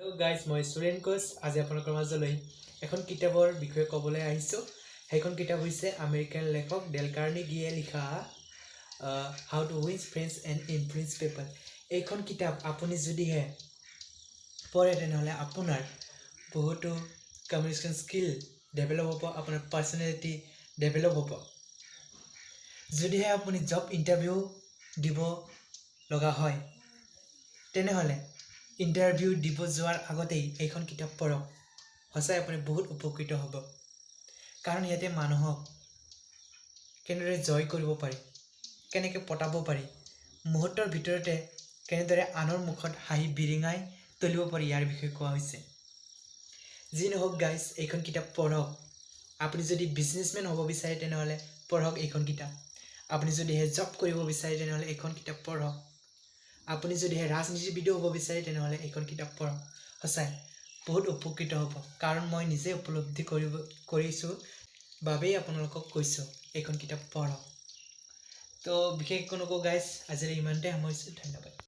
Hello guys, মই Sulen Koch আজি আপোনালোকৰ মাজলৈ এখন কিতাপৰ বিষয়ে ক'বলৈ আহিছো। সেইখন কিতাপ হৈছে আমেৰিকান লেখক ডেল কাৰ্নেগীয়ে লিখা How to Win Friends and Influence People। এইখন কিতাপ আপুনি যদিহে পঢ়ে তেনেহ'লে আপোনাৰ বহুতো কমিউনিকেশ্যন স্কিল ডেভেলপ হ'ব, আপোনাৰ পাৰ্চনেলিটি ডেভেলপ হ'ব। যদিহে আপুনি জব ইণ্টাৰভিউ দিব লগা হয় তেনেহ'লে ইণ্টাৰভিউ দিব যোৱাৰ আগতেই এইখন কিতাপ পঢ়ক। সঁচাই আপুনি বহুত উপকৃত হ'ব, কাৰণ ইয়াতে মানুহক কেনেদৰে জয় কৰিব পাৰি, কেনেকৈ পতাব পাৰি, মুহূৰ্তৰ ভিতৰতে কেনেদৰে আনৰ মুখত হাঁহি বিৰিঙাই তুলিব পাৰি, ইয়াৰ বিষয়ে কোৱা হৈছে। যি নহওক গাইজ, এইখন কিতাপ পঢ়ক। আপুনি যদি বিজনেছমেন হ'ব বিচাৰে তেনেহ'লে পঢ়ক এইখন কিতাপ। আপুনি যদিহে জব কৰিব বিচাৰে তেনেহ'লে এইখন কিতাপ পঢ়ক। আপুনি যদিহে ৰাজনীতিবিদো হ'ব বিচাৰে তেনেহ'লে এইখন কিতাপ পঢ়ক। সঁচাই বহুত উপকৃত হ'ব, কাৰণ মই নিজে উপলব্ধি কৰিছোঁ বাবেই আপোনালোকক কৈছোঁ এইখন কিতাপ পঢ়ক। তো বিশেষ একো নকওঁ গাইজ, আজিলৈ ইমানতে সামৰিছোঁ। ধন্যবাদ।